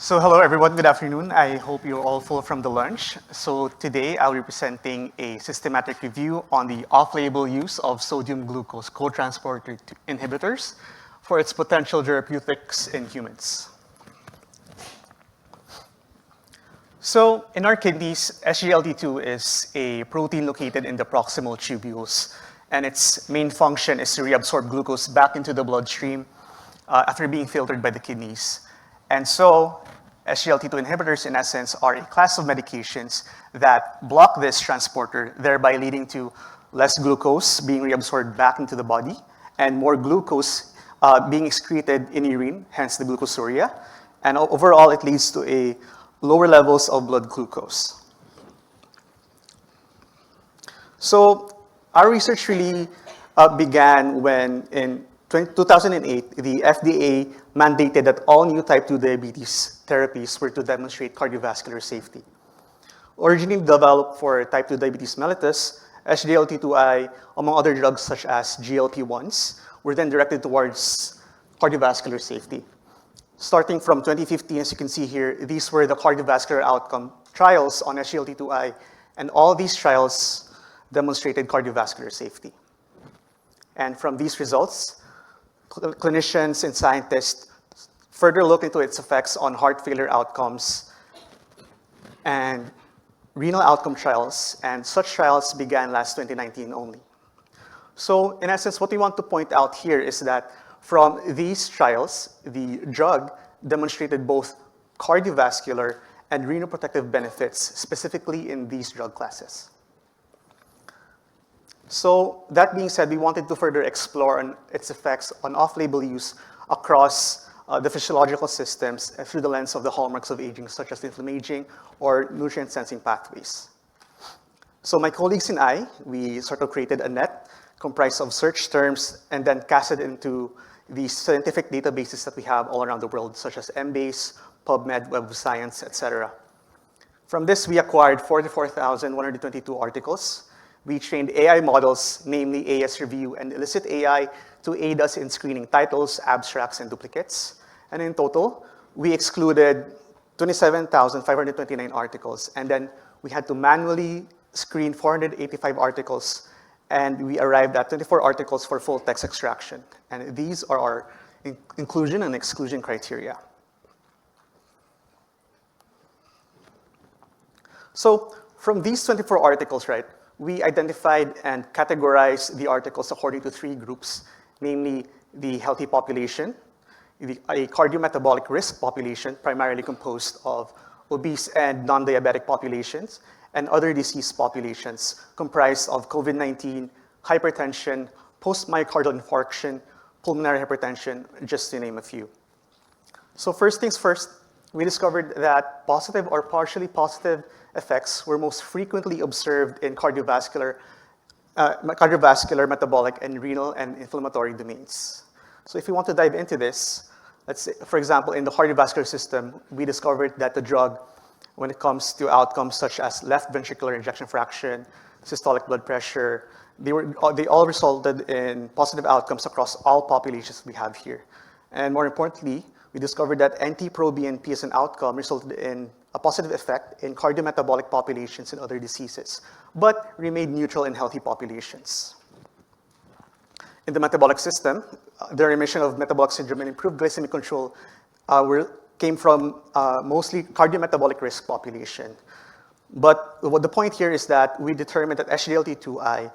So hello everyone, good afternoon. I hope you're all full from the lunch. So today I'll be presenting a systematic review on the off-label use of sodium glucose cotransporter inhibitors for its potential therapeutics in humans. So in our kidneys, SGLT2 is a protein located in the proximal tubules, and its main function is to reabsorb glucose back into the bloodstream after being filtered by the kidneys. And so SGLT2 inhibitors, in essence, are a class of medications that block this transporter, thereby leading to less glucose being reabsorbed back into the body and more glucose being excreted in urine, hence the glucosuria. And overall, it leads to a lower levels of blood glucose. So our research really began when in 2008, the FDA mandated that all new type 2 diabetes therapies were to demonstrate cardiovascular safety. Originally developed for type 2 diabetes mellitus, SGLT2I, among other drugs such as GLP-1s, were then directed towards cardiovascular safety. Starting from 2015, as you can see here, these were the cardiovascular outcome trials on SGLT2I, and all these trials demonstrated cardiovascular safety. And from these results, clinicians and scientists further looked into its effects on heart failure outcomes and renal outcome trials, and such trials began last 2019 only. So in essence, what we want to point out here is that from these trials, the drug demonstrated both cardiovascular and renal protective benefits, specifically in these drug classes. So that being said, we wanted to further explore its effects on off-label use across the physiological systems through the lens of the hallmarks of aging, such as inflammaging or nutrient sensing pathways. So my colleagues and I, we sort of created a net comprised of search terms and then cast it into these scientific databases that we have all around the world, such as Embase, PubMed, Web of Science, etc. From this, we acquired 44,122 articles. We trained AI models, namely AS Review and Elicit AI, to aid us in screening titles, abstracts, and duplicates. And in total, we excluded 27,529 articles. And then we had to manually screen 485 articles, and we arrived at 24 articles for full text extraction. And these are our inclusion and exclusion criteria. So from these 24 articles, right, we identified and categorized the articles according to three groups, namely the healthy population, a cardiometabolic risk population primarily composed of obese and non-diabetic populations, and other disease populations comprised of COVID-19, hypertension, post-myocardial infarction, pulmonary hypertension, just to name a few. So first things first, we discovered that positive or partially positive effects were most frequently observed in cardiovascular, metabolic, and renal and inflammatory domains. So if you want to dive into this, let's say, for example, in the cardiovascular system, we discovered that the drug, when it comes to outcomes such as left ventricular ejection fraction, systolic blood pressure, they all resulted in positive outcomes across all populations we have here. And more importantly, we discovered that NT-proBNP as an outcome resulted in a positive effect in cardiometabolic populations and other diseases, but remained neutral in healthy populations. In the metabolic system, the remission of metabolic syndrome and improved glycemic control came from mostly cardiometabolic risk population. But the point here is that we determined that SGLT2I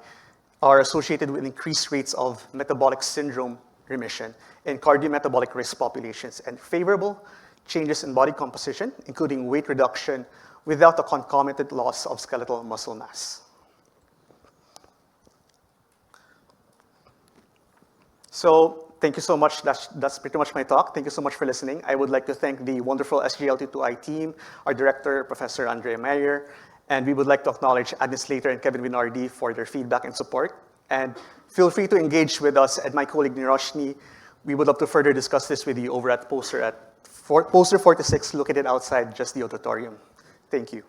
are associated with increased rates of metabolic syndrome remission in cardiometabolic risk populations and favorable changes in body composition, including weight reduction, without the concomitant loss of skeletal muscle mass. So thank you so much. That's pretty much my talk. Thank you so much for listening. I would like to thank the wonderful SGLT2I team, our director, Professor Andrea Meyer, and we would like to acknowledge Agnes Slater and Kevin Winardi for their feedback and support. And feel free to engage with us and my colleague Niroshni. We would love to further discuss this with you over at Poster 46, located outside just the auditorium. Thank you.